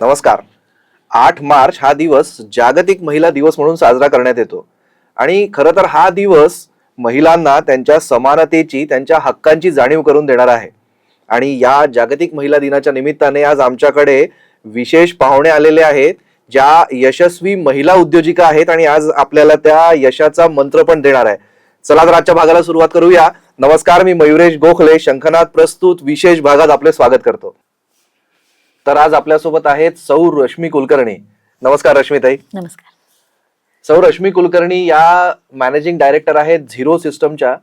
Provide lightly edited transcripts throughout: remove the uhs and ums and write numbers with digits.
नमस्कार. 8 मार्च हा दिवस जागतिक महिला दिवस म्हणून साजरा करण्यात येतो आणि खरं तर हा दिवस महिलांना त्यांच्या समानतेची, त्यांच्या हक्कांची जाणीव करून देणारा आहे. आणि या जागतिक महिला दिनाच्या निमित्ताने आज आमच्याकडे विशेष पाहुणे आलेले आहेत, ज्या यशस्वी महिला उद्योजिका आहेत आणि आज आपल्याला त्या यशाचा मंत्र पण देणार आहे. चला तर आजच्या भागाला सुरुवात करूया. नमस्कार, मी मयुरेश गोखले शंखनाद प्रस्तुत विशेष भागात आपले स्वागत करतो. तर आज आपल्यासोबत आहेत सौ रश्मी कुलकर्णी. नमस्कार रश्मीताई. नमस्कार. सौ रश्मी कुलकर्णी या मॅनेजिंग डायरेक्टर आहेत झिरो सिस्टमच्या,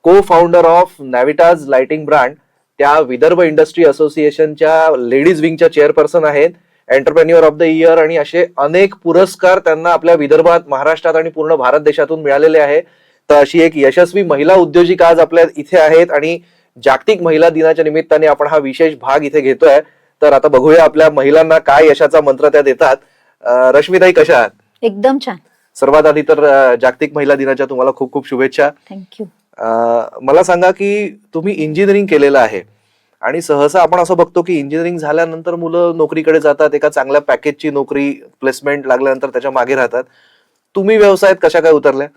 को फाउंडर ऑफ नॅव्हिटाज लाइटिंग ब्रँड, त्या विदर्भ इंडस्ट्री असोसिएशनच्या लेडीज विंगच्या चेअरपर्सन आहेत, एंटरप्रेन्युअर ऑफ द इयर आणि असे अनेक पुरस्कार त्यांना आपल्या विदर्भात, महाराष्ट्रात आणि पूर्ण भारत देशातून मिळालेले आहे. तर अशी एक यशस्वी महिला उद्योजिका आज आपल्या इथे आहेत आणि जागतिक महिला दिनाच्या निमित्ताने आपण हा विशेष भाग इथे घेतोय. तर आता बघूया आपल्या महिलांना काय यशाचा मंत्र त्या देतात. रश्मीताई, कशा आहात? एकदम छान. सर्वात आधी तर जागतिक महिला दिनाच्या तुम्हाला खूप खूप शुभेच्छा. थँक्यू. मला सांगा की तुम्ही इंजिनिअरिंग केलेलं आहे आणि सहसा आपण असं बघतो की इंजिनिअरिंग झाल्यानंतर मुलं नोकरीकडे जातात, एका चांगल्या पॅकेजची नोकरी, प्लेसमेंट लागल्यानंतर त्याच्या मागे राहतात. तुम्ही व्यवसायात कशा काय उतरल्या?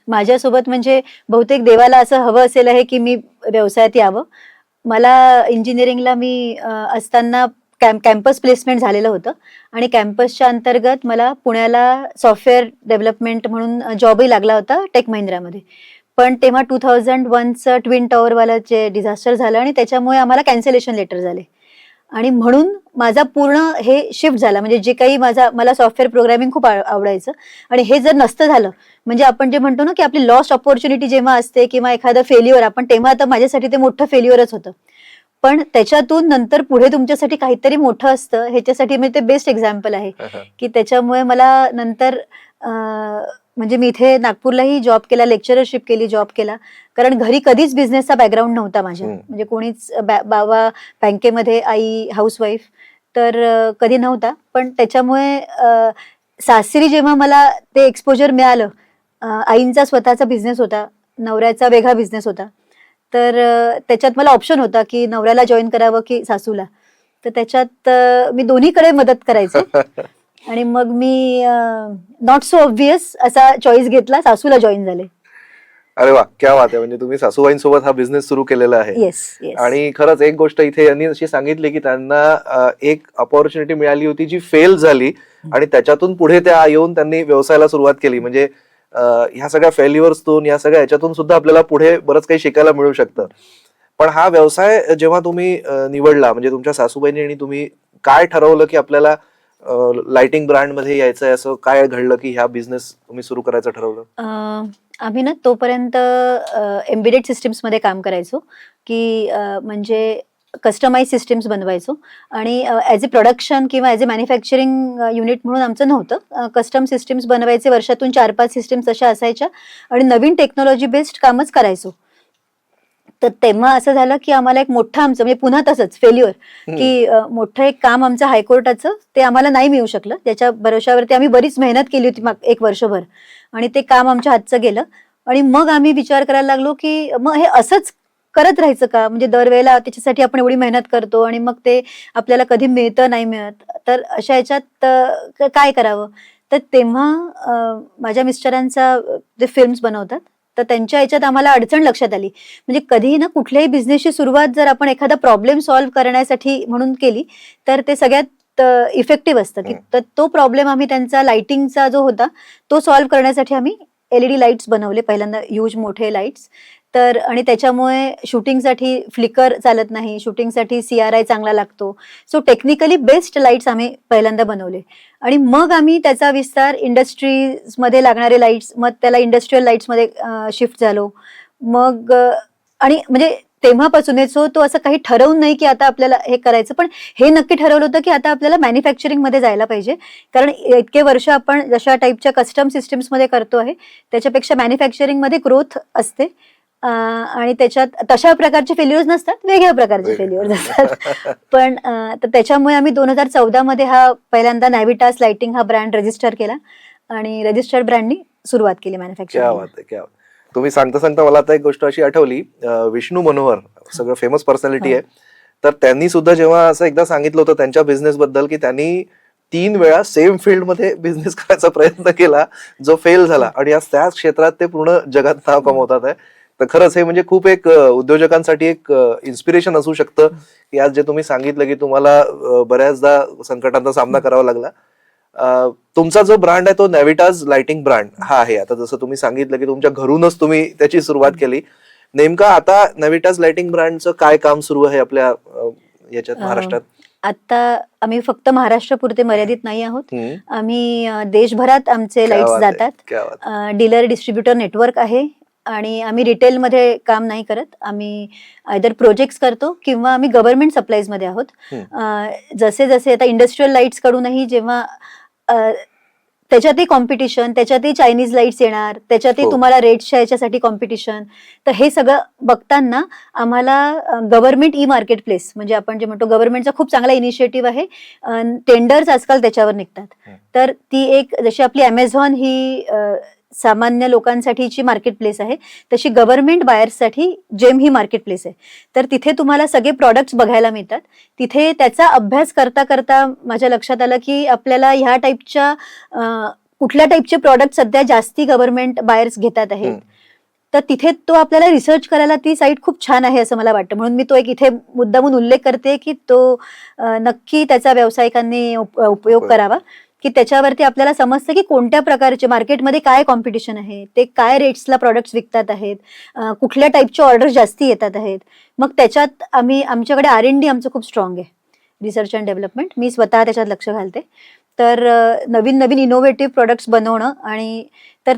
माझ्यासोबत म्हणजे बहुतेक देवाला असं हवं असेल आहे की मी व्यवसायात यावं. मला इंजिनिअरिंगला मी असताना कॅम्पस प्लेसमेंट झालेलं होतं आणि कॅम्पसच्या अंतर्गत मला पुण्याला सॉफ्टवेअर डेव्हलपमेंट म्हणून जॉबही लागला होता टेक महिंद्रामध्ये. पण तेव्हा 2001चं ट्विन टॉवरवालं जे डिझास्टर झालं आणि त्याच्यामुळे आम्हाला कॅन्सलेशन लेटर झाले आणि म्हणून माझा पूर्ण हे शिफ्ट झाला. म्हणजे जे काही मला सॉफ्टवेअर प्रोग्रामिंग खूप आवडायचं आणि हे जर नसतं झालं म्हणजे आपण जे म्हणतो ना की आपली लॉस्ट ऑपॉर्च्युनिटी जेव्हा असते किंवा एखादं फेल्युअर, आपण तेव्हा तर माझ्यासाठी ते मोठं फेल्युअरच होतं. पण त्याच्यातून नंतर पुढे तुमच्यासाठी काहीतरी मोठं असतं, ह्याच्यासाठी मी ते बेस्ट एक्झाम्पल आहे की त्याच्यामुळे मला नंतर म्हणजे मी इथे नागपूरलाही जॉब केला, लेक्चररशिप केली, जॉब केला. कारण घरी कधीच बिझनेसचा बॅकग्राऊंड नव्हता माझ्या. म्हणजे कोणीच, बाबा बँकेमध्ये, आई हाऊसवाईफ, तर कधी नव्हता. पण त्याच्यामुळे सासरी जेव्हा मला ते एक्सपोजर मिळालं, आईंचा स्वतःचा बिझनेस होता, नवऱ्याचा वेगळा बिझनेस होता, तर त्याच्यात मला ऑप्शन होता की नवऱ्याला जॉईन करावं की सासूला. तर त्याच्यात मी दोन्हीकडे मदत करायचे आणि मग मी नॉट सो ऑब्व्हियस असा चॉईस घेतला, सासूला जॉईन झाले. अरे वा, क्या बात आहे. म्हणजे तुम्ही सासूबाईंसोबत हा बिझनेस सुरू केलेला आहे. येस. आणि खरंच एक गोष्ट इथे यांनी अशी सांगितली की त्यांना एक अपॉर्च्युनिटी मिळाली होती जी फेल झाली आणि त्याच्यातून पुढे त्या येऊन त्यांनी व्यवसायाला सुरुवात केली. म्हणजे ह्या सगळ्या फेल्युअर्सतून, या सगळ्या याच्यातून सुद्धा आपल्याला पुढे बरंच काही शिकायला मिळू शकतं. पण हा व्यवसाय जेव्हा तुम्ही निवडला, म्हणजे तुमच्या सासूबाईंनी आणि तुम्ही काय ठरवलं की आपल्याला लाइटिंग ब्रँड मध्ये यायचंय, असं काय घडलं की ह्या बिझनेस तुम्ही सुरू करायचं ठरवलं? आम्ही ना तोपर्यंत एम्बेडेड सिस्टीम्स मध्ये काम करायचो की म्हणजे कस्टमाइज सिस्टीम्स बनवायचो आणि ॲज अ प्रोडक्शन किंवा ॲज अ मॅन्युफॅक्चरिंग युनिट म्हणून आमचं नव्हतं. कस्टम सिस्टीम्स बनवायचे, वर्षातून 4-5 सिस्टीम्स अशा असायच्या आणि नवीन टेक्नॉलॉजी बेस्ड कामच करायचो. तर तेव्हा असं झालं की आम्हाला एक मोठं आमचं म्हणजे पुन्हा तसंच फेल्युअर की मोठं एक काम आमचं हायकोर्टाचं, ते आम्हाला नाही मिळू शकलं. त्याच्या भरोशावरती आम्ही बरीच मेहनत केली होती एक वर्षभर आणि ते काम आमच्या हातचं गेलं. आणि मग आम्ही विचार करायला लागलो की मग हे असंच करत राहायचं का? म्हणजे दरवेळेला त्याच्यासाठी आपण एवढी मेहनत करतो आणि मग ते आपल्याला कधी मिळतं नाही मिळत, तर अशा ह्याच्यात काय करावं? तर तेव्हा माझ्या मिस्टरांचा ते फिल्म्स बनवतात, तर त्यांच्या ह्याच्यात आम्हाला अडचण लक्षात आली. म्हणजे कधीही ना कुठल्याही बिझनेसची सुरुवात जर आपण एखादा प्रॉब्लेम सॉल्व्ह करण्यासाठी म्हणून केली तर ते सगळ्यात इफेक्टिव्ह असतं. की तर तो प्रॉब्लेम आम्ही त्यांचा लाइटिंगचा जो होता तो सॉल्व्ह करण्यासाठी आम्ही LED लाईट्स बनवले पहिल्यांदा, ह्यूज मोठे लाईट्स. तर आणि त्याच्यामुळे शूटिंगसाठी फ्लिकर चालत नाही, शूटिंगसाठी CRI चांगला लागतो. सो टेक्निकली बेस्ट लाईट्स आम्ही पहिल्यांदा बनवले आणि मग आम्ही त्याचा विस्तार इंडस्ट्रीजमध्ये लागणारे लाईट्स, मग त्याला इंडस्ट्रीयल लाईट्समध्ये शिफ्ट झालो. मग आणि म्हणजे तेव्हापासून सो तो असं काही ठरवून नाही की आता आपल्याला हे करायचं, पण हे नक्की ठरवलं होतं की आता आपल्याला मॅन्युफॅक्चरिंगमध्ये जायला पाहिजे. कारण इतके वर्ष आपण जशा टाईपच्या कस्टम सिस्टीम्समध्ये करतो आहे त्याच्यापेक्षा मॅन्युफॅक्चरिंगमध्ये ग्रोथ असते आणि त्याच्यात तशा प्रकारचे फेल्युअर्स नसतात, वेगळ्या प्रकारचे फेल्युअर्स असतात. पण तर त्याच्यामुळे आम्ही 2014 मध्ये हा पहिल्यांदा नॅव्हिटास लाइटिंग हा ब्रँड रजिस्टर केला आणि रजिस्टर्ड ब्रँडनी सुरुवात केली मॅन्युफॅक्चरिंग. तुम्ही सांगता सांगता मला आता एक गोष्ट अशी आठवली. विष्णू मनोहर, सगळं फेमस पर्सनॅलिटी आहे, तर त्यांनी सुद्धा जेव्हा असं एकदा सांगितलं होतं त्यांच्या बिझनेस बद्दल की त्यांनी 3 वेळा सेम फील्डमध्ये बिझनेस करायचा प्रयत्न केला जो फेल झाला आणि आज त्याच क्षेत्रात ते पूर्ण जगात नाव कमवतात आहे. तर खरंच हे म्हणजे खूप एक उद्योजकांसाठी एक इन्स्पिरेशन असू शकतं की आज जे तुम्ही सांगितलं की तुम्हाला बऱ्याचदा संकटांचा सामना करावा लागला. तुमचा जो ब्रँड आहे तो नॅव्हिटाज लाइटिंग ब्रँड हा आहे. आता जसं तुम्ही सांगितलं की तुमच्या घरूनच तुम्ही त्याची सुरुवात केली. नेमका आता नॅव्हिटाज लाइटिंग ब्रँडचं काय काम सुरू आहे आपल्या याच्यात महाराष्ट्रात? आता आम्ही फक्त महाराष्ट्रापुरते मर्यादित नाही आहोत. हम्म, आम्ही देशभरात आमचे क्या लाईट्स बात आहे, जातात. क्या बात आहे. डीलर डिस्ट्रीब्युटर नेटवर्क आहे आणि आम्ही रिटेलमध्ये काम नाही करत. आम्ही आयदर प्रोजेक्ट्स करतो किंवा आम्ही गव्हर्नमेंट सप्लाईजमध्ये आहोत. जसे जसे आता इंडस्ट्रियल लाईट्स कडूनही जेव्हा त्याच्यातही कॉम्पिटिशन, त्याच्यातही चायनीज लाईट्स येणार, त्याच्यातही हो. तुम्हाला रेट्सच्या याच्यासाठी कॉम्पिटिशन. तर हे सगळं बघताना आम्हाला गव्हर्नमेंट ई मार्केट प्लेस म्हणजे आपण जे म्हणतो गव्हर्नमेंटचा खूप चांगला इनिशिएटिव्ह आहे. टेंडर्स आजकाल त्याच्यावर निघतात. तर ती एक जशी आपली अमेझॉन ही सामान्य लोकांसाठीची मार्केट प्लेस आहे तशी गव्हर्नमेंट बायर्ससाठी जेम ही मार्केट प्लेस आहे. तर तिथे तुम्हाला सगळे प्रॉडक्ट्स बघायला मिळतात. तिथे त्याचा अभ्यास करता करता माझ्या लक्षात आलं की आपल्याला ह्या टाईपच्या कुठल्या टाईपचे प्रॉडक्ट सध्या जास्ती गव्हर्नमेंट बायर्स घेतात आहेत. तर तिथे तो आपल्याला रिसर्च करायला ती साईट खूप छान आहे असं मला वाटतं. म्हणून मी तो एक इथे मुद्दामून उल्लेख करते की तो नक्की त्याचा व्यावसायिकांनी उपयोग करावा की त्याच्यावरती आपल्याला समजतं की कोणत्या प्रकारचे मार्केटमध्ये काय कॉम्पिटिशन आहे, ते काय रेट्सला प्रॉडक्ट्स विकतात आहेत, कुठल्या टाईपचे ऑर्डर जास्ती येतात आहेत. मग त्याच्यात आमच्याकडे R&D आमचं खूप स्ट्रॉंग आहे, रिसर्च अँड डेव्हलपमेंट. मी स्वतः त्याच्यात लक्ष घालते. तर नवीन नवीन इनोव्हेटिव्ह प्रोडक्ट्स बनवणं आणि तर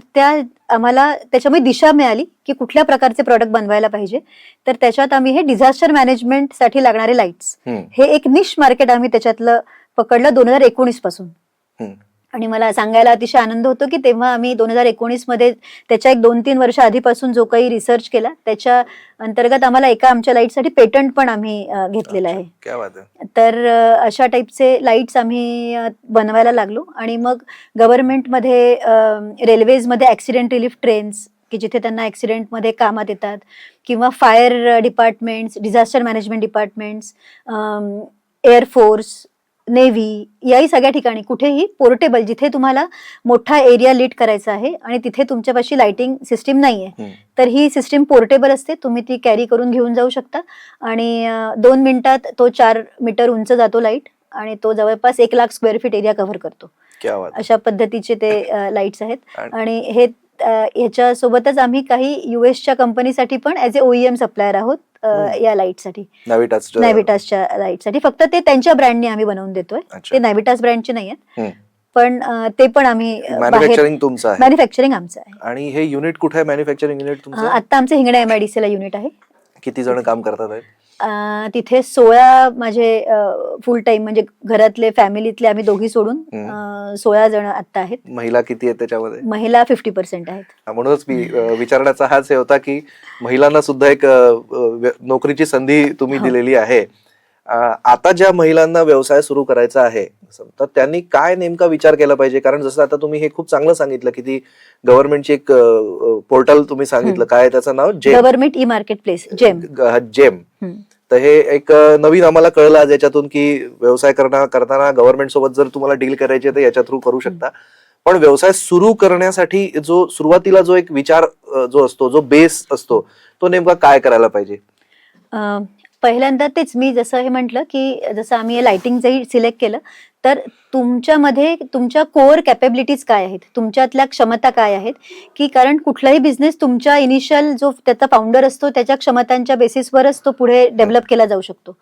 आम्हाला त्याच्यामुळे दिशा मिळाली की कुठल्या प्रकारचे प्रॉडक्ट बनवायला पाहिजे. तर त्याच्यात आम्ही हे डिझास्टर मॅनेजमेंटसाठी लागणारे लाईट्स हे एक निश मार्केट आम्ही त्याच्यातलं पकडलं 2019 पासून. आणि मला सांगायला अतिशय आनंद होतो की तेव्हा आम्ही 2019 मध्ये त्याच्या 1-2-3 वर्ष आधीपासून जो काही रिसर्च केला त्याच्या अंतर्गत आम्हाला एका आमच्या लाईटसाठी पेटंट पण आम्ही घेतलेलं आहे. तर अशा टाईपचे लाईट्स आम्ही बनवायला लागलो आणि मग गव्हर्नमेंटमध्ये रेल्वेजमध्ये ऍक्सिडेंट रिलीफ ट्रेन्स की जिथे त्यांना ऍक्सिडेंटमध्ये कामात येतात किंवा fire departments, disaster management departments, air force, navy याही सगळ्या ठिकाणी कुठेही पोर्टेबल जिथे तुम्हाला मोठा एरिया लीड करायचा आहे आणि तिथे तुमच्यापाशी लाइटिंग सिस्टीम नाहीये तर ही सिस्टीम पोर्टेबल असते. तुम्ही ती कॅरी करून घेऊन जाऊ शकता आणि 2 मिनिटात तो 4 मीटर उंच जातो लाईट आणि तो जवळपास 1 lakh square feet area cover करतो. अशा पद्धतीचे ते लाईट्स आहेत. आणि हे ह्याच्या सोबतच आम्ही काही युएसच्या कंपनीसाठी पण ऍज ए OEM सप्लायर आहोत या लाईटसाठी, नॅव्हिटासच्या लाईटसाठी. फक्त ते त्यांच्या ब्रँडने आम्ही बनवून देतोय. ते नॅव्हिटास ब्रँडचे नाही आहेत पण ते पण आम्ही मॅन्युफॅक्चरिंग आमचं आहे. आणि हे युनिट कुठे आहे, मॅन्युफॅक्चरिंग युनिट तुमचं? आता आमचं हिंगणा MIDC ला युनिट आहे. किती जण काम करतात? तिथे 16 माझे फुल टाइम म्हणजे घरातले फॅमिलीतले आम्ही दोघी सोडून 16 जण आता आहेत. महिला किती आहेत त्याच्यामध्ये? महिला 50% आहेत. म्हणूनच मी विचारण्याचा हाच हे होता की महिलांना सुद्धा एक नोकरीची संधी तुम्ही दिलेली आहे. आता ज्या महिलांना व्यवसाय सुरू करायचा आहे तर त्यांनी काय नेमका विचार केला पाहिजे? कारण जसं आता तुम्ही हे खूप चांगलं सांगितलं की ती गव्हर्नमेंटची एक पोर्टल तुम्ही सांगितलं, काय त्याचं नाव? गव्हर्नमेंट ई मार्केट प्लेस, जेम. तर हे एक नवीन आम्हाला कळलं आज याच्यातून की व्यवसाय करताना गव्हर्नमेंट सोबत जर तुम्हाला डील करायचे तर याच्या थ्रू करू शकता. पण व्यवसाय सुरू करण्यासाठी जो सुरुवातीला जो एक विचार जो असतो, जो बेस असतो, तो नेमका काय करायला पाहिजे? पहिल्यांदा तेच मी जसं हे म्हटलं की जसं आम्ही लाइटिंगचंही सिलेक्ट केलं तर तुमच्यामध्ये तुमच्या कोअर कॅपेबिलिटीज काय आहेत, तुमच्यातल्या क्षमता काय आहेत. की कारण कुठलाही बिझनेस तुमच्या इनिशियल जो त्याचा फाउंडर असतो त्याच्या क्षमतांच्या बेसिसवरच तो पुढे डेव्हलप केला जाऊ शकतो.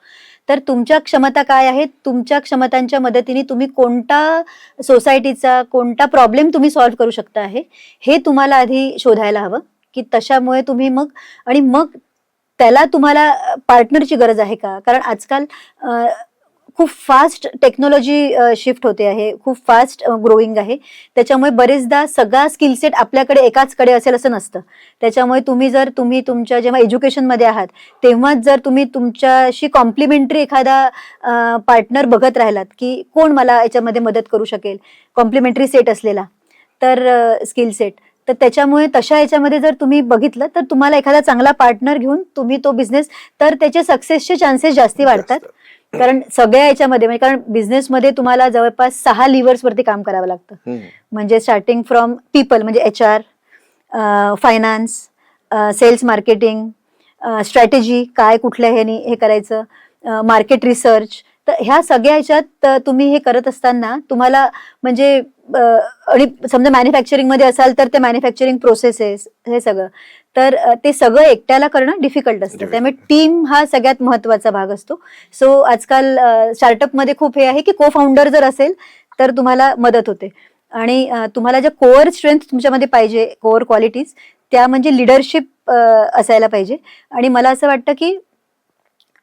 तर तुमच्या क्षमता काय आहेत, तुमच्या क्षमतांच्या मदतीने तुम्ही कोणता सोसायटीचा कोणता प्रॉब्लेम तुम्ही सॉल्व्ह करू शकता आहे हे तुम्हाला आधी शोधायला हवं. की तशामुळे तुम्ही मग त्याला तुम्हाला पार्टनरची गरज आहे का? कारण आजकाल खूप फास्ट टेक्नॉलॉजी शिफ्ट होते आहे, खूप फास्ट ग्रोईंग आहे. त्याच्यामुळे बरेचदा सगळा स्किल सेट आपल्याकडे एकाचकडे असेल असं नसतं. त्याच्यामुळे तुम्ही तुमच्या जेव्हा एज्युकेशनमध्ये आहात तेव्हाच जर तुम्ही तुमच्याशी कॉम्प्लिमेंटरी एखादा पार्टनर बघत राहिलात की कोण मला याच्यामध्ये मदत करू शकेल, कॉम्प्लिमेंटरी सेट असलेला तर स्किल सेट तर त्याच्यामुळे तशा याच्यामध्ये जर तुम्ही बघितलं तर तुम्हाला एखादा चांगला पार्टनर घेऊन तुम्ही तो बिझनेस, तर त्याचे सक्सेसचे चान्सेस जास्ती वाढतात. कारण सगळ्या याच्यामध्ये म्हणजे कारण बिझनेसमध्ये तुम्हाला जवळपास 6 लिव्हर्स वरती काम करावं लागतं. म्हणजे स्टार्टिंग फ्रॉम पीपल म्हणजे HR, finance, sales, marketing, strategy, काय कुठल्या ह्यानी हे करायचं, मार्केट रिसर्च. तर ह्या सगळ्या ह्याच्यात तुम्ही हे करत असताना तुम्हाला म्हणजे आणि समजा मॅन्युफॅक्चरिंग मध्ये असाल तर ते मॅन्युफॅक्चरिंग प्रोसेसेस हे सगळं, तर ते सगळं एकट्याला करणं डिफिकल्ट असतं. त्यामुळे टीम हा सगळ्यात महत्वाचा भाग असतो. सो आजकाल स्टार्टअपमध्ये खूप हे आहे की को फाउंडर जर असेल तर तुम्हाला मदत होते. आणि तुम्हाला ज्या कोअर स्ट्रेंथ तुमच्यामध्ये पाहिजे, कोअर क्वालिटीज, त्या म्हणजे लिडरशिप असायला पाहिजे. आणि मला असं वाटतं की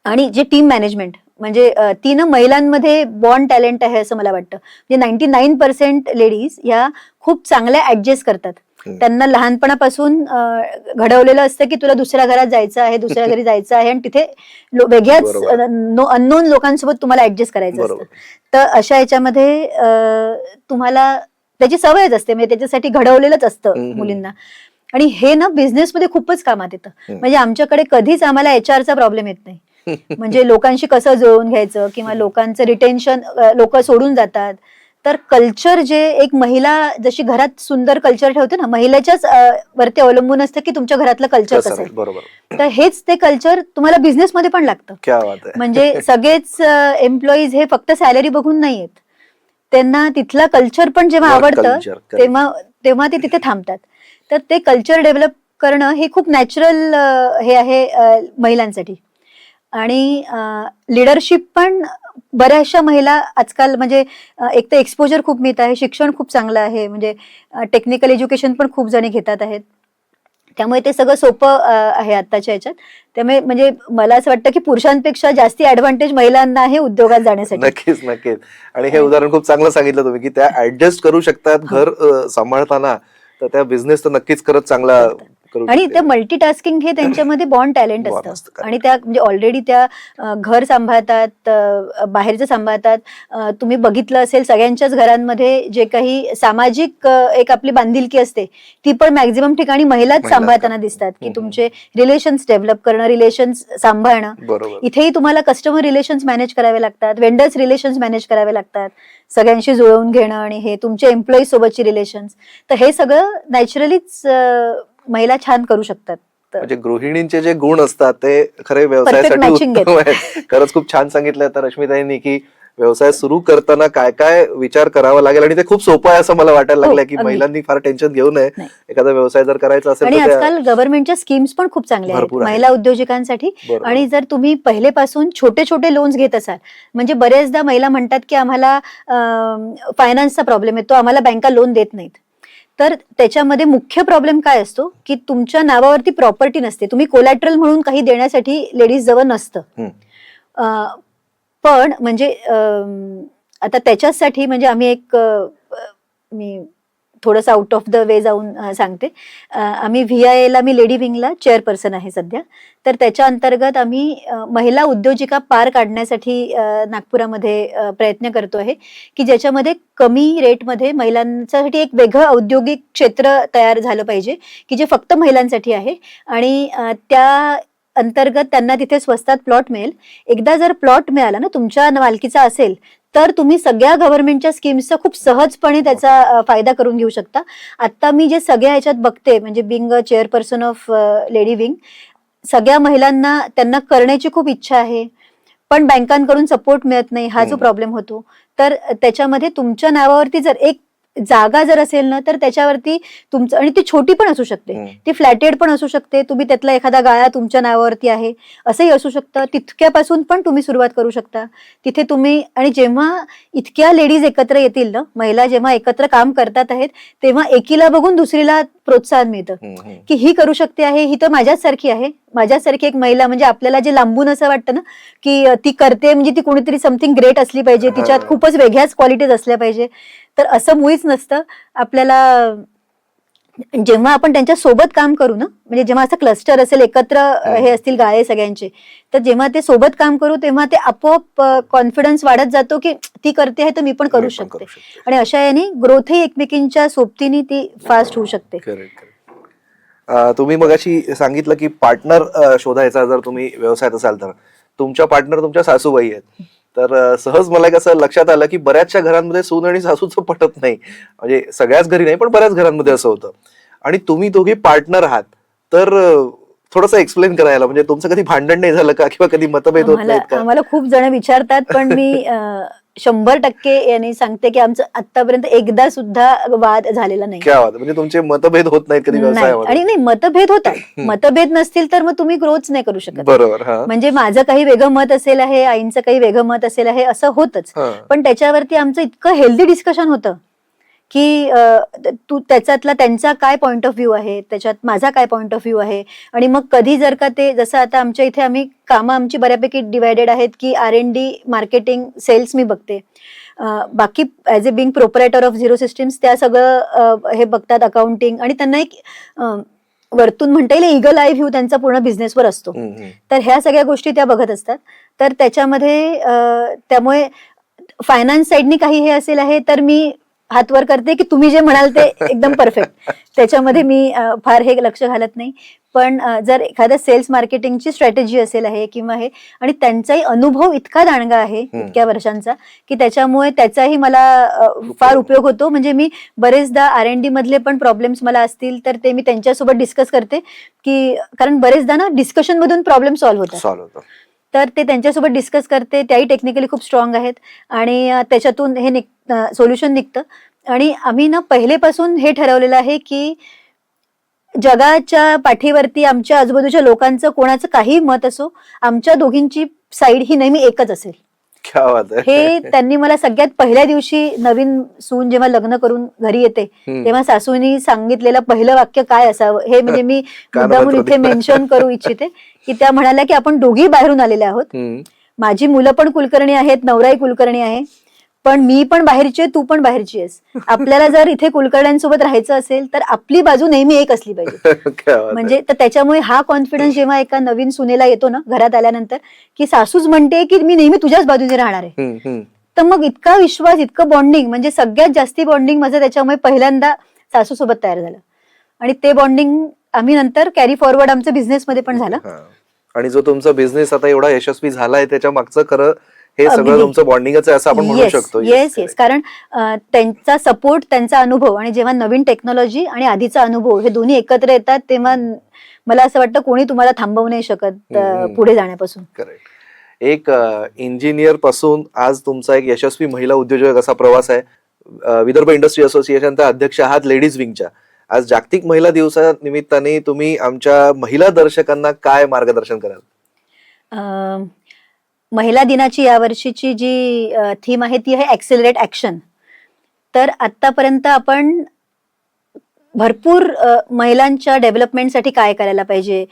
आणि जे टीम मॅनेजमेंट म्हणजे ती ना महिलांमध्ये बॉर्न टॅलेंट आहे असं मला वाटतं. म्हणजे 99% लेडीज ह्या खूप चांगल्या ऍडजस्ट करतात. त्यांना लहानपणापासून घडवलेलं असतं की तुला दुसऱ्या घरात जायचं आहे, दुसऱ्या घरी जायचं आहे आणि तिथे वेगळ्याच अननोन लोकांसोबत तुम्हाला ऍडजस्ट करायचं असतं. तर अशा याच्यामध्ये तुम्हाला त्याची सवयच असते, म्हणजे त्याच्यासाठी घडवलेलंच असतं मुलींना. आणि हे ना बिझनेसमध्ये खूपच कामात येतं. म्हणजे आमच्याकडे कधीच आम्हाला HR चा प्रॉब्लेम येत नाही. म्हणजे लोकांशी कसं जुळवून घ्यायचं किंवा लोकांचं रिटेन्शन, लोक सोडून जातात. तर कल्चर जे एक महिला जशी घरात सुंदर कल्चर ठेवते ना, महिलेच्याच वरती अवलंबून असतं की तुमच्या घरातलं कल्चर कसं आहे. बरोबर. तर हेच ते कल्चर तुम्हाला बिझनेसमध्ये पण लागतं. म्हणजे सगळेच एम्प्लॉईज हे फक्त सॅलरी बघून नाही येत, त्यांना तिथलं कल्चर पण जेव्हा आवडतं तेव्हा ते तिथे थांबतात. तर ते कल्चर डेव्हलप करणं हे खूप नॅचरल हे आहे महिलांसाठी. आणि लिडरशिप पण बऱ्याचशा महिला आजकाल म्हणजे एक तर एक्सपोजर खूप मिळत आहे, शिक्षण खूप चांगलं आहे, म्हणजे टेक्निकल एज्युकेशन पण खूप जणी घेतात आहेत. त्यामुळे ते सगळं सोपं आहे आत्ताच्या ह्याच्यात. त्यामुळे म्हणजे मला असं वाटतं की पुरुषांपेक्षा जास्ती ऍडव्हान्टेज महिलांना आहे उद्योगात जाण्यासाठी. नक्कीच. आणि हे उदाहरण खूप चांगलं सांगितलं तुम्ही की त्या ऍडजस्ट करू शकतात घर सांभाळताना. तर त्या बिझनेस तर नक्कीच खरंच चांगला करू आणि शकते. त्या मल्टीटास्किंग हे त्यांच्यामध्ये बॉर्न टॅलेंट असतं. आणि त्या म्हणजे ऑलरेडी त्या घर सांभाळतात, बाहेरचं सांभाळतात. तुम्ही बघितलं असेल सगळ्यांच्याच घरांमध्ये जे काही सामाजिक एक आपली बांधिलकी असते ती पण मॅक्झिमम ठिकाणी महिलाच सांभाळताना दिसतात. की तुमचे रिलेशन्स डेव्हलप करणं, रिलेशन्स सांभाळणं. इथेही तुम्हाला कस्टमर रिलेशन्स मॅनेज करावे लागतात, वेंडर्स रिलेशन्स मॅनेज करावे लागतात, सगळ्यांशी जुळवून घेणं आणि हे तुमचे एम्प्लॉई सोबतची रिलेशन्स. तर हे सगळं नॅचरलीच महिला छान करू शकतात. म्हणजे गृहिणींचे जे गुण असतात ते खरे व्यवसायासाठी उत्तम आहेत. खरंच खूप छान सांगितलं तर रश्मिताईंनी की व्यवसाय सुरू करताना काय काय विचार करावा लागेल. आणि ते खूप सोपं आहे असं मला वाटायला लागलं की महिलांनी फार टेन्शन घेऊ नये एखादा व्यवसाय जर करायचा असेल. आणि आजकाल गव्हर्नमेंटच्या स्कीम्स पण खूप चांगल्या आहेत महिला उद्योजकांसाठी. आणि जर तुम्ही पहिलेपासून छोटे छोटे लोन्स घेत असाल, म्हणजे बरेचदा महिला म्हणतात की आम्हाला फायनान्सचा प्रॉब्लेम येतो, आम्हाला बँका लोन देत नाहीत. तर त्याच्यामध्ये मुख्य प्रॉब्लेम काय असतो की तुमच्या नावावरती प्रॉपर्टी नसते, तुम्ही कोलॅटरल म्हणून काही देण्यासाठी लेडीज जवळ नसतं. पण म्हणजे आता त्याच्यासाठी म्हणजे आम्ही एक मी थोडंसं आउट ऑफ द वे जाऊन सांगते. आम्ही VIA ला मी लेडी विंगला चेअरपर्सन आहे सध्या. तर त्याच्या अंतर्गत आम्ही महिला उद्योजिका पार काढण्यासाठी नागपुरामध्ये प्रयत्न करतो आहे की ज्याच्यामध्ये कमी रेटमध्ये महिलांसाठी एक वेगळं औद्योगिक क्षेत्र तयार झालं पाहिजे की जे फक्त महिलांसाठी आहे. आणि त्या अंतर्गत त्यांना तिथे स्वस्तात प्लॉट मिळेल. एकदा जर प्लॉट मिळाला ना तुमच्या मालकीचा असेल तर तुम्ही सगळ्या गव्हर्नमेंटच्या स्कीम्सचा खूप सहजपणे त्याचा फायदा करून घेऊ शकता. आता मी जे सगळ्या ह्याच्यात बघते म्हणजे being a chairperson of lady wing, सगळ्या महिलांना त्यांना करण्याची खूप इच्छा आहे पण बँकांकडून सपोर्ट मिळत नाही, हा जो प्रॉब्लेम होतो. तर त्याच्यामध्ये तुमच्या नावावरती जर एक जागा जर असेल ना तर त्याच्यावरती तुमचं, आणि ती छोटी पण असू शकते, ती फ्लॅटेड पण असू शकते, तुम्ही त्यातला एखादा गाळा तुमच्या नावावरती आहे असंही असू शकतं, तितक्यापासून पण तुम्ही सुरुवात करू शकता. तिथे तुम्ही, आणि जेव्हा इतक्या लेडीज एकत्र येतील ना, महिला जेव्हा एकत्र काम करतात आहेत तेव्हा एकीला बघून दुसरीला प्रोत्साहन मिळतं की ही करू शकते आहे, ही तर माझ्यासारखी आहे. माझ्यासारखी एक महिला, म्हणजे आपल्याला जे लांबून असं वाटतं ना की ती करते म्हणजे ती कोणीतरी समथिंग ग्रेट असली पाहिजे, तिच्यात खूपच वेगळ्याच क्वालिटीज असल्या पाहिजे. तर असं मुळीच नसतं. आपल्याला जेव्हा आपण त्यांच्या सोबत काम करू ना, म्हणजे जेव्हा असं क्लस्टर असेल, एकत्र हे असतील गाळे सगळ्यांचे, तर जेव्हा ते सोबत काम करू तेव्हा ते आपोआप कॉन्फिडन्स वाढत जातो की ती करते आहे तर मी पण करू शकते. आणि अशा याने ग्रोथही एकमेकींच्या सोबतीने ती फास्ट होऊ शकते. तुम्ही मगाशी सांगितलं की पार्टनर शोधायचा जर तुम्ही व्यवसायात असाल तर तुमच्या पार्टनर तुमच्या सासूबाई आहेत. तर सहज मला कसं लक्षात आलं की बऱ्याचशा घरांमध्ये सून आणि सासूचं पटत नाही, म्हणजे सगळ्याच घरी नाही पण बऱ्याच घरांमध्ये असं होतं. आणि तुम्ही दोघी पार्टनर आहात तर थोडंसं एक्सप्लेन करायला, म्हणजे तुमचं कधी भांडण नाही झालं का किंवा कधी मतभेद होत नाहीत का? आम्हाला खूप जण विचारतात, पण मी 100% यांनी सांगते की आमचं आतापर्यंत एकदा सुद्धा वाद झालेला नाही. क्या बात, म्हणजे तुमचे मतभेद होत नाहीत कधी नाही. व्यवसायामध्ये? आणि नाही, मतभेद होतात. मतभेद नसतील तर मग तुम्ही ग्रोथ नाही करू शकत. बरोबर. म्हणजे माझं काही वेगळं मत असेल आहे, आईंचं काही वेगळं मत असेल आहे, असं होतच. पण त्याच्यावरती आमचं इतकं हेल्दी डिस्कशन होतं की तू त्याच्यातला त्यांचा काय पॉइंट ऑफ व्ह्यू आहे, त्याच्यात माझा काय पॉइंट ऑफ व्ह्यू आहे. आणि मग कधी जर का ते, जसं आता आमच्या इथे आम्ही कामं आमची बऱ्यापैकी डिवायडेड आहेत की R&D, मार्केटिंग, सेल्स मी बघते, बाकी as a being proprietor of Zero Systems त्या सगळं हे बघतात, अकाउंटिंग. आणि त्यांना एक वरतून म्हणता येईल ईगल आय व्ह्यू त्यांचा पूर्ण बिझनेसवर असतो. तर ह्या सगळ्या गोष्टी त्या बघत असतात. तर त्याच्यामध्ये त्यामुळे फायनान्स साईडनी काही हे असेल आहे तर मी हात वर करते की तुम्ही जे म्हणाल ते एकदम परफेक्ट, त्याच्यामध्ये मी फार हे लक्ष घालत नाही. पण जर एखाद्या सेल्स मार्केटिंगची स्ट्रॅटेजी असेल आहे किंवा हे, आणि त्यांचाही अनुभव इतका दांडगा आहे इतक्या वर्षांचा की त्याच्यामुळे त्याचाही मला फार उपयोग होतो. म्हणजे मी बरेचदा R&D मधले पण प्रॉब्लेम्स मला असतील तर ते मी त्यांच्यासोबत डिस्कस करते, की कारण बरेचदा ना डिस्कशन मधून प्रॉब्लेम सॉल्व्ह होतात. तर ते त्यांच्यासोबत डिस्कस करते. त्याही टेक्निकली खूप स्ट्रॉंग आहेत आणि त्याच्यातून हे सोल्युशन निघतं. आणि आम्ही ना पहिलेपासून हे ठरवलेलं आहे की जगाच्या पाठीवरती आमच्या आजूबाजूच्या लोकांचं कोणाचं काही मत असो, आमच्या दोघींची साईड ही नेहमी एकच असेल. हे त्यांनी मला सगळ्यात पहिल्या दिवशी, नवीन सून जेव्हा लग्न करून घरी येते तेव्हा सासूनी सांगितलेलं पहिलं वाक्य काय असावं, हे म्हणजे मी मुद्दामून इथे मेन्शन करू इच्छिते की त्या म्हणाल्या की आपण दोघी बाहेरून आलेले आहोत, माझी मुलं पण कुलकर्णी आहेत, नवराही कुलकर्णी आहे, पण मी पण बाहेरची आहे, तू पण बाहेरची आहेस. आपल्याला जर इथे कुलकर्ण्यांसोबत राहायचं असेल तर आपली बाजू नेहमी एक असली पाहिजे. म्हणजे तर त्याच्यामुळे हा कॉन्फिडन्स जेव्हा एका नवीन सुनेला येतो ना घरात आल्यानंतर, की सासूच म्हणते की मी नेहमी तुझ्याच बाजूने राहणार आहे, तर मग इतका विश्वास, इतकं बॉन्डिंग, म्हणजे सगळ्यात जास्ती बॉन्डिंग माझं त्याच्यामुळे पहिल्यांदा सासूसोबत तयार झालं. आणि ते बॉन्डिंग आम्ही नंतर कॅरी फॉरवर्ड आमच्या बिझनेसमध्ये पण झालं. आणि जो तुमचा बिझनेस आता एवढा यशस्वी झालाय त्याच्या मागचं खरं हे सगळं तुमचं बॉन्डिंगच आहे असं आपण म्हणू शकतो. येस. कारण त्यांचा सपोर्ट, त्यांचा अनुभव, आणि जेव्हा नवीन टेक्नॉलॉजी आणि आधीचा अनुभव हे दोन्ही एकत्र येतात तेव्हा मला असं वाटतं कोणी तुम्हाला थांबवू नाही शकत पुढे जाण्यापासून. करेक्ट. एक इंजिनियर पासून आज तुमचा एक यशस्वी महिला उद्योजक असा प्रवास आहे. विदर्भ इंडस्ट्री असोसिएशनच्या अध्यक्ष आहात लेडीज विंगच्या. आज जागतिक महिला दिवसानिमित्ताने तुम्ही आमच्या महिला दर्शकांना काय मार्गदर्शन कराल? महिला दिनाची यावर्षीची जी थीम आहे ती आहे ऍक्सेलरेट ऍक्शन. तर आतापर्यंत आपण भरपूर महिलांच्या डेव्हलपमेंटसाठी काय करायला पाहिजे,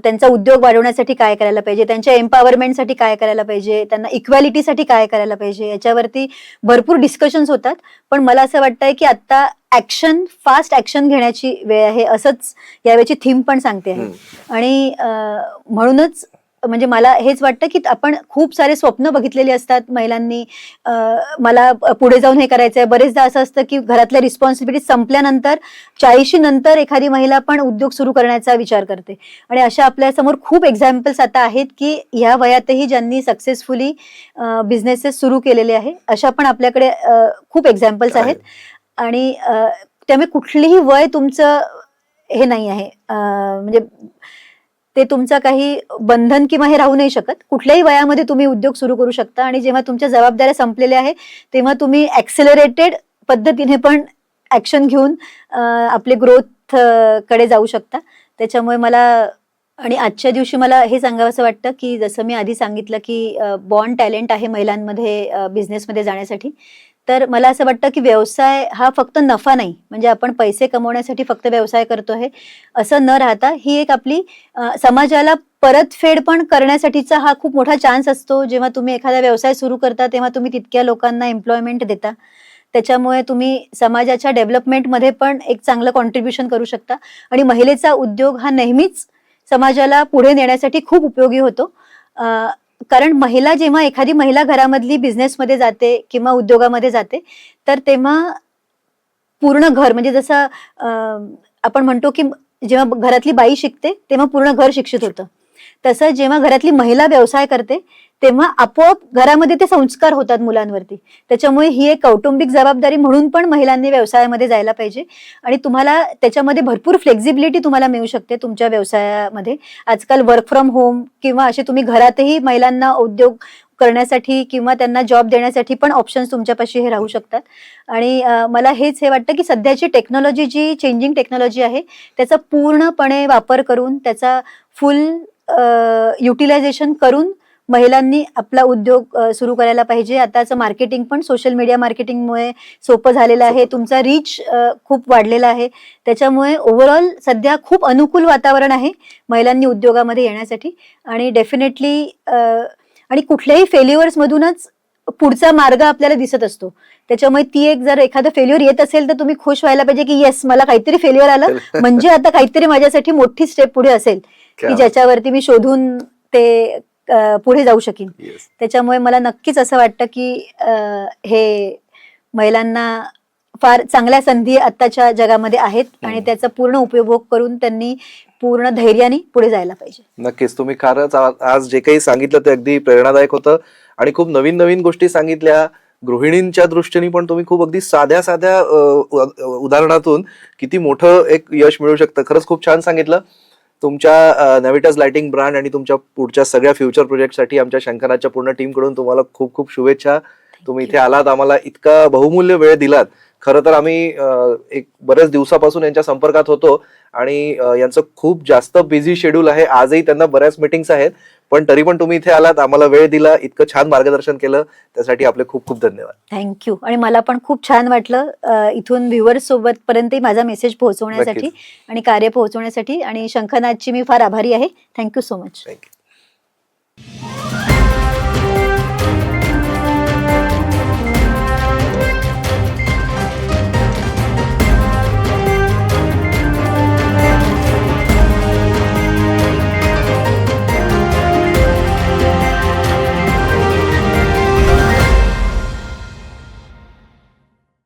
त्यांचा उद्योग वाढवण्यासाठी काय करायला पाहिजे, त्यांच्या एम्पॉवरमेंटसाठी काय करायला पाहिजे, त्यांना इक्वॅलिटीसाठी काय करायला पाहिजे, याच्यावरती भरपूर डिस्कशन्स होतात. पण मला असं वाटतंय की आता ऍक्शन, फास्ट ऍक्शन घेण्याची वेळ आहे, असंच यावेळची थीम पण सांगते आहे. आणि म्हणूनच म्हणजे मला हेच वाटतं की आपण खूप सारे स्वप्न बघितलेली असतात महिलांनी, मला पुढे जाऊन हे करायचंय. बरेचदा असं असतं की घरातल्या रिस्पॉन्सिबिलिटी संपल्यानंतर 40 नंतर एखादी महिला पण उद्योग सुरू करण्याचा विचार करते. आणि अशा आपल्या समोर खूप एक्झाम्पल्स आता आहेत की ह्या वयातही ज्यांनी सक्सेसफुली बिझनेसेस सुरू केलेले आहे, अशा पण आपल्याकडे खूप एक्झाम्पल्स आहेत. आणि त्यामुळे कुठलीही वय तुमचं हे नाही आहे, म्हणजे ते तुमचं काही बंधन किंवा हे राहू नाही शकत. कुठल्याही वयामध्ये तुम्ही उद्योग सुरू करू शकता. आणि जेव्हा तुमच्या जबाबदाऱ्या संपलेल्या आहे तेव्हा तुम्ही ऍक्सेलरेटेड पद्धतीने पण ऍक्शन घेऊन आपले ग्रोथ कडे जाऊ शकता. त्याच्यामुळे मला, आणि आजच्या दिवशी मला हे सांगावंसं वाटतं की जसं मी आधी सांगितलं की बॉर्न टॅलेंट आहे महिलांमध्ये बिझनेसमध्ये जाण्यासाठी. तर मला असं वाटतं की व्यवसाय हा फक्त नफा नाही, म्हणजे आपण पैसे कमवण्यासाठी फक्त व्यवसाय करतो आहे असं न राहता ही एक आपली समाजाला परतफेड पण करण्यासाठीचा हा खूप मोठा चान्स असतो. जेव्हा तुम्ही एखादा व्यवसाय सुरू करता तेव्हा तुम्ही तितक्या लोकांना एम्प्लॉयमेंट देता, त्याच्यामुळे तुम्ही समाजाच्या डेव्हलपमेंटमध्ये पण एक चांगलं कॉन्ट्रीब्युशन करू शकता. आणि महिलेचा उद्योग हा नेहमीच समाजाला पुढे नेण्यासाठी खूप उपयोगी होतो. कारण जेव्हा एखादी महिला घरामधली बिझनेसमध्ये जाते किंवा उद्योगामध्ये जाते, तर तेव्हा पूर्ण घर, म्हणजे जसं आपण म्हणतो की जेव्हा घरातली बाई शिकते तेव्हा पूर्ण घर शिक्षित होतं, तसं जेव्हा घरातली महिला व्यवसाय करते तेव्हा आपोआप घरामध्ये ते संस्कार होतात मुलांवरती. त्याच्यामुळे ही एक कौटुंबिक जबाबदारी म्हणून पण महिलांनी व्यवसायामध्ये जायला पाहिजे. आणि तुम्हाला त्याच्यामध्ये भरपूर फ्लेक्झिबिलिटी तुम्हाला मिळू शकते तुमच्या व्यवसायामध्ये. आजकाल वर्क फ्रॉम होम किंवा असे तुम्ही घरातही महिलांना उद्योग करण्यासाठी किंवा त्यांना जॉब देण्यासाठी पण ऑप्शन्स तुमच्यापाशी हे राहू शकतात. आणि मला हे वाटतं की सध्याची टेक्नॉलॉजी, जी चेंजिंग टेक्नॉलॉजी आहे, त्याचा पूर्णपणे वापर करून त्याचा फुल युटिलायझेशन करून महिलांनी आपला उद्योग सुरू करायला पाहिजे. आताचं मार्केटिंग पण सोशल मीडिया मार्केटिंगमुळे सोपं झालेलं आहे. तुमचा रीच खूप वाढलेला आहे. त्याच्यामुळे ओव्हरऑल सध्या खूप अनुकूल वातावरण आहे महिलांनी उद्योगामध्ये येण्यासाठी. आणि डेफिनेटली आणि कुठल्याही फेल्युअर्स मधूनच पुढचा मार्ग आपल्याला दिसत असतो. त्याच्यामुळे ती एक, जर एखादं फेल्युअर येत असेल तर तुम्ही खुश व्हायला पाहिजे की येस, मला काहीतरी फेल्युअर आलं म्हणजे आता काहीतरी माझ्यासाठी मोठी स्टेप पुढे असेल की ज्याच्यावरती मी शोधून ते पुढे जाऊ शकेन. त्याच्यामुळे मला नक्कीच असं वाटतं की हे महिलांना फार चांगल्या संधी आताच्या जगामध्ये आहेत आणि त्याचा पूर्ण उपयोग करून त्यांनी पूर्ण धैर्याने पुढे जायला पाहिजे. नक्कीच. तुम्ही खरंच आज जे काही सांगितलं ते अगदी प्रेरणादायक होतं आणि खूप नवीन नवीन गोष्टी सांगितल्या. गृहिणींच्या दृष्टीने पण तुम्ही खूप अगदी साध्या साध्या उदाहरणातून किती मोठं एक यश मिळू शकतं. खरंच खूप छान सांगितलं. तुमच्या नॅव्हिटास लाइटिंग ब्रँड आणि तुमच्या पुढच्या सगळ्या फ्युचर प्रोजेक्टसाठी आमच्या शंखनादच्या पूर्ण टीमकडून तुम्हाला खूप खूप शुभेच्छा. तुम्ही इथे आलात, आम्हाला इतका बहुमूल्य वेळ दिलात. खरं तर आम्ही एक बऱ्याच दिवसापासून यांच्या संपर्कात होतो आणि यांचं खूप जास्त बिझी शेड्यूल आहे. आजही त्यांना बऱ्याच मीटिंग्स आहेत, पण तरी पण तुम्ही इथे आलात, आम्हाला वेळ दिला, इतकं छान मार्गदर्शन केलं, त्यासाठी आपले खूप खूप धन्यवाद. थँक्यू. आणि मला पण खूप छान वाटलं इथून व्ह्युअर्स सोबत पर्यंत माझा मेसेज पोहोचवण्यासाठी आणि कार्य पोहोचवण्यासाठी. आणि शंखनादची मी फार आभारी आहे. Thank you so much. थँक्यू.